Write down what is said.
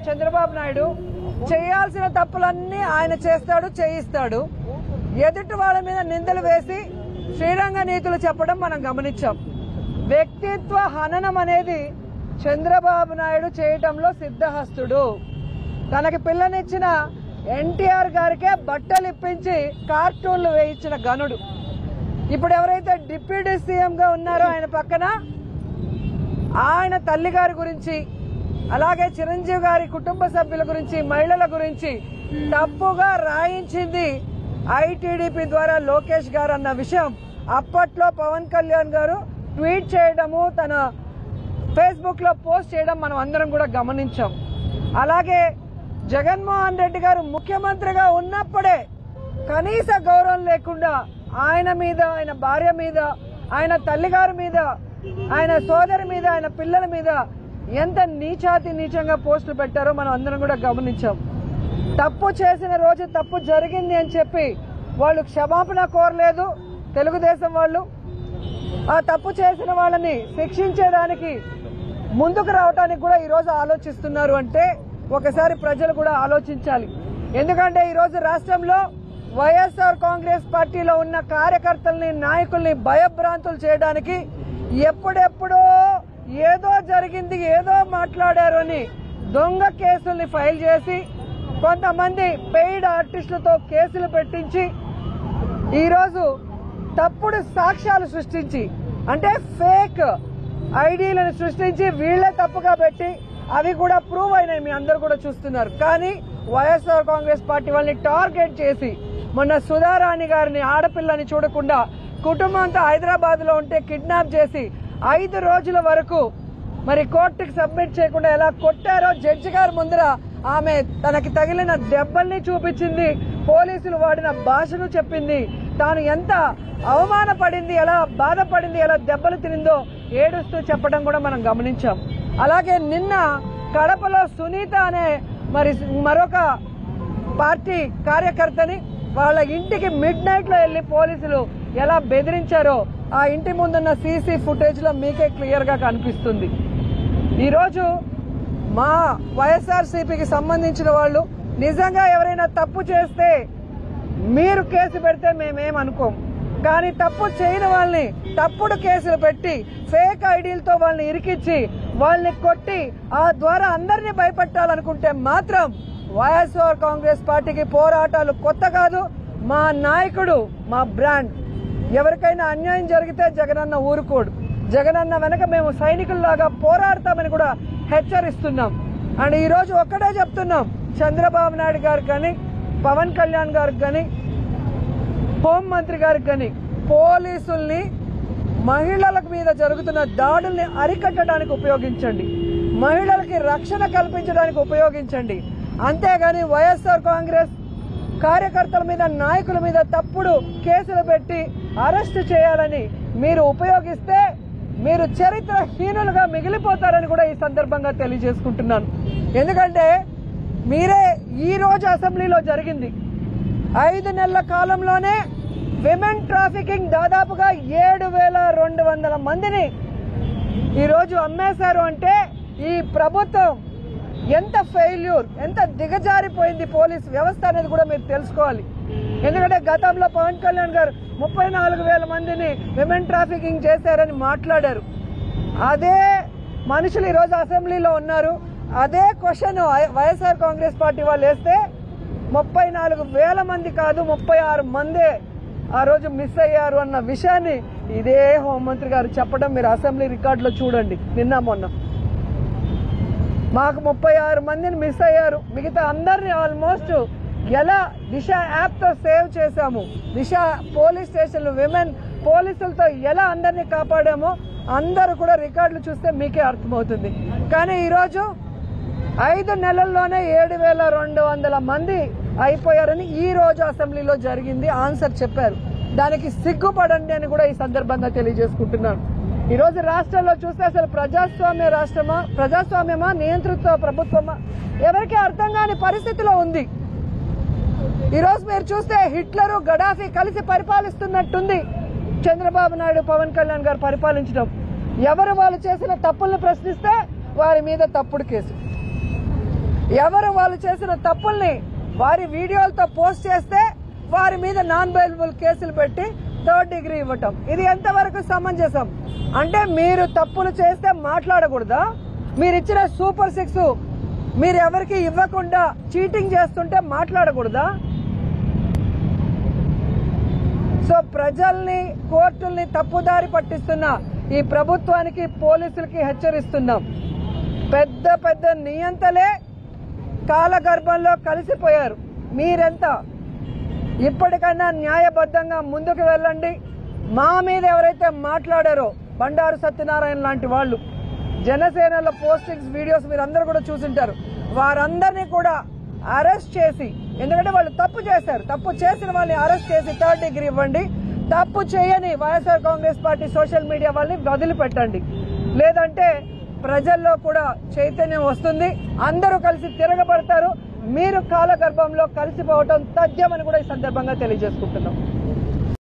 చంద్రబాబు నాయుడు చేయాల్సిన తప్పులన్నీ ఆయన చేస్తాడు, చేయిస్తాడు. ఎదుటి వాళ్ళ మీద నిందలు వేసి శ్రీరంగ నీతులు చెప్పడం మనం గమనించాం. వ్యక్తిత్వ హననం అనేది చంద్రబాబు నాయుడు చేయటంలో సిద్ధహస్తుడు. తనకి పిల్లనిచ్చిన ఎన్టీఆర్ గారికే బట్టలు ఇప్పించి కార్టూన్లు వేయించిన గనుడు. ఇప్పుడు ఎవరైతే డిప్యూటీ సీఎంగా ఉన్నారో ఆయన పక్కన ఆయన తల్లి గారి గురించి, అలాగే చిరంజీవి గారి కుటుంబ సభ్యుల గురించి, మహిళల గురించి తప్పుగా రాయించింది ఐటీడీపీ ద్వారా లోకేష్ గారు అన్న విషయం అప్పట్లో పవన్ కళ్యాణ్ గారు ట్వీట్ చేయడము, తన ఫేస్బుక్ లో పోస్ట్ చేయడం మనం అందరం కూడా గమనించాం. అలాగే జగన్మోహన్ రెడ్డి గారు ముఖ్యమంత్రిగా ఉన్నప్పుడే కనీస గౌరవం లేకుండా ఆయన మీద, ఆయన భార్య మీద, ఆయన తల్లిగారి మీద, ఆయన సోదరి మీద, ఆయన పిల్లల మీద ఎంత నీచంగా పోస్టులు పెట్టారో మనం అందరం కూడా గమనించాం. తప్పు చేసిన రోజు తప్పు జరిగింది అని చెప్పి వాళ్ళు క్షమాపణ కోరలేదు తెలుగుదేశం వాళ్ళు. ఆ తప్పు చేసిన వాళ్ళని శిక్షించేదానికి ముందుకు రావడానికి కూడా ఈరోజు ఆలోచిస్తున్నారు అంటే ఒకసారి ప్రజలు కూడా ఆలోచించాలి. ఎందుకంటే ఈరోజు రాష్ట్రంలో వైఎస్ఆర్ కాంగ్రెస్ పార్టీలో ఉన్న కార్యకర్తల్ని, నాయకుల్ని భయభ్రాంతులు చేయడానికి ఎప్పుడెప్పుడో ఏదో జరిగింది, ఏదో మాట్లాడారు అని దొంగ కేసుల్ని ఫైల్ చేసి కొంతమంది పెయిడ్ ఆర్టిస్టులతో కేసులు పెట్టించి ఈరోజు తప్పుడు సాక్ష్యాలు సృష్టించి, అంటే ఫేక్ ఐడీలను సృష్టించి వీళ్లే తప్పుగా పెట్టి అవి కూడా ప్రూవ్ అయినాయి, మీ అందరు కూడా చూస్తున్నారు. కానీ వైఎస్ఆర్ కాంగ్రెస్ పార్టీ వాళ్ళని టార్గెట్ చేసి మొన్న సుధారాణి గారిని, ఆడపిల్లని చూడకుండా కుటుంబం అంతా హైదరాబాద్ లో ఉంటే కిడ్నాప్ చేసి 5 రోజుల వరకు మరి కోర్టుకు సబ్మిట్ చేయకుండా ఎలా కొట్టారో జడ్జి గారి ముందర ఆమె తనకి తగిలిన దెబ్బల్ని చూపించింది, పోలీసులు వాడిన భాషను చెప్పింది, తాను ఎంత అవమానపడింది, ఎలా బాధపడింది, ఎలా దెబ్బలు తినిందో ఏడుస్తూ చెప్పడం కూడా మనం గమనించాం. అలాగే నిన్న కడపలో సునీత అనే మరొక పార్టీ కార్యకర్తని వాళ్ళ ఇంటికి మిడ్ నైట్ లో వెళ్లి పోలీసులు ఎలా బెదిరించారో ఆ ఇంటి ముందున్న సీసీ ఫుటేజ్ లో మీకే క్లియర్ గా కనిపిస్తుంది. ఈరోజు మా వైఎస్ఆర్సీపీకి సంబంధించిన వాళ్ళు నిజంగా ఎవరైనా తప్పు చేస్తే మీరు కేసు పెడితే మేమేమనుకోం. కానీ తప్పు చేయని వాళ్ళని తప్పుడు కేసులు పెట్టి ఫేక్ ఐడీలతో వాళ్ళని ఇరికిచ్చి వాళ్ళని కొట్టి ఆ ద్వారా అందరినీ భయపెట్టాలనుకుంటే మాత్రం వైఎస్ఆర్ కాంగ్రెస్ పార్టీకి పోరాటాలు కొత్త కాదు. మా నాయకుడు, మా బ్రాండ్. ఎవరికైనా అన్యాయం జరిగితే జగనన్న ఊరుకోడు. జగనన్న వెనక మేము సైనికుల్లాగా పోరాడతామని కూడా హెచ్చరిస్తున్నాం. అండ్ ఈ రోజు ఒక్కటే చెప్తున్నాం, చంద్రబాబు నాయుడు గారికి కానీ, పవన్ కళ్యాణ్ గారికి కానీ, హోంమంత్రి గారికి కానీ పోలీసుల్ని మహిళల మీద జరుగుతున్న దాడుల్ని అరికట్టడానికి ఉపయోగించండి, మహిళలకి రక్షణ కల్పించడానికి ఉపయోగించండి. అంతేగాని వైఎస్ఆర్ కాంగ్రెస్ కార్యకర్తల మీద, నాయకుల మీద తప్పుడు కేసులు పెట్టి అరెస్టు చేయాలని మీరు ఉపయోగిస్తే మీరు చరిత్రహీనులుగా మిగిలిపోతారని కూడా ఈ సందర్భంగా తెలియజేసుకుంటున్నాను. ఎందుకంటే మీరే ఈ రోజు అసెంబ్లీలో జరిగింది 5 నెలల కాలంలోనే విమెన్ ట్రాఫికింగ్ దాదాపుగా 7,200 మందిని ఈరోజు అమ్మేశారు. అంటే ఈ ప్రభుత్వం ఎంత ఫెయిల్యూర్, ఎంత దిగజారిపోయింది పోలీస్ వ్యవస్థ అనేది కూడా మీరు తెలుసుకోవాలి. ఎందుకంటే గతంలో పవన్ కళ్యాణ్ గారు 34,000 మందిని విమెన్ ట్రాఫికింగ్ చేశారని మాట్లాడారు. అదే మనుషులు ఈరోజు అసెంబ్లీలో ఉన్నారు. అదే క్వశ్చన్ వైఎస్ఆర్ కాంగ్రెస్ పార్టీ వాళ్ళు వేస్తే 34,000 మంది కాదు 36 మందే ఆ రోజు మిస్ అయ్యారు అన్న విషయాన్ని ఇదే హోంమంత్రి గారు చెప్పడం మీరు అసెంబ్లీ రికార్డులో చూడండి. నిన్న మొన్న మాకు 36 మందిని మిస్ అయ్యారు, మిగతా అందరినీ ఆల్మోస్ట్ ఎలా దిశ యాప్ తో సేవ్ చేశాము, దిశ పోలీస్ స్టేషన్లు విమెన్ పోలీసులతో ఎలా అందరినీ కాపాడామో అందరూ కూడా రికార్డులు చూస్తే మీకే అర్థమవుతుంది. కానీ ఈరోజు 5 నెలల్లోనే 7,200 మంది అయిపోయారని ఈ రోజు అసెంబ్లీలో జరిగింది ఆన్సర్ చెప్పారు. దానికి సిగ్గుపడండి అని కూడా ఈ సందర్భంగా తెలియజేసుకుంటున్నాను. ఈ రోజు రాష్ట్రంలో చూస్తే అసలు ప్రజాస్వామ్య రాష్ట్రమా, ప్రజాస్వామ్యమా, నియంతృత్వ ప్రభుత్వమా ఎవరికీ అర్థం కాని పరిస్థితిలో ఉంది. ఈ రోజు మీరు చూస్తే హిట్లరు, గడాఫీ కలిసి పరిపాలిస్తున్నట్టుంది చంద్రబాబు నాయుడు, పవన్ కళ్యాణ్ గారు పరిపాలించడం. ఎవరు వాళ్ళు చేసిన తప్పులను ప్రశ్నిస్తే వారి మీద తప్పుడు కేసు. ఎవరు వాళ్ళు చేసిన తప్పుల్ని వారి వీడియోలతో పోస్ట్ చేస్తే వారి మీద నాన్ బెయిలబుల్ కేసులు పెట్టి 3rd డిగ్రీ ఇవ్వటం, ఇది ఎంతవరకు సమంజసం? అంటే మీరు తప్పులు చేస్తే మాట్లాడకూడదా? మీరు ఇచ్చిన సూపర్ 6 మీరు ఎవరికి ఇవ్వకుండా చీటింగ్ చేస్తుంటే మాట్లాడకూడదా? సో ప్రజల్ని, కోర్టుల్ని తప్పుదారి పట్టిస్తున్న ఈ ప్రభుత్వానికి, పోలీసులకి హెచ్చరిస్తున్నాం. పెద్ద పెద్ద నియంతలే కాలగర్భంలో కలిసిపోయారు. మీరెంత? ఇప్పటికైనా న్యాయబద్ధంగా ముందుకు వెళ్ళండి. మా మీద ఎవరైతే మాట్లాడారో బండారు సత్యనారాయణ లాంటి వాళ్ళు, జనసేనలో పోస్టింగ్స్ వీడియోస్ మీరు అందరూ కూడా చూసింటారు, వారందరినీ కూడా అరెస్ట్ చేసి, ఎందుకంటే వాళ్ళు తప్పు చేశారు, తప్పు చేసిన వాళ్ళని అరెస్ట్ చేసి 3rd డిగ్రీ ఇవ్వండి. తప్పు చేయని YSR Congress party social media వాళ్ళని వదిలిపెట్టండి. లేదంటే ప్రజల్లో కూడా చైతన్యం వస్తుంది, అందరూ కలిసి తిరగబడతారు. మీరు కాలగర్భంలో కలిసిపోవటం తథ్యమని కూడా ఈ సందర్భంగా తెలియజేసుకుంటున్నాం.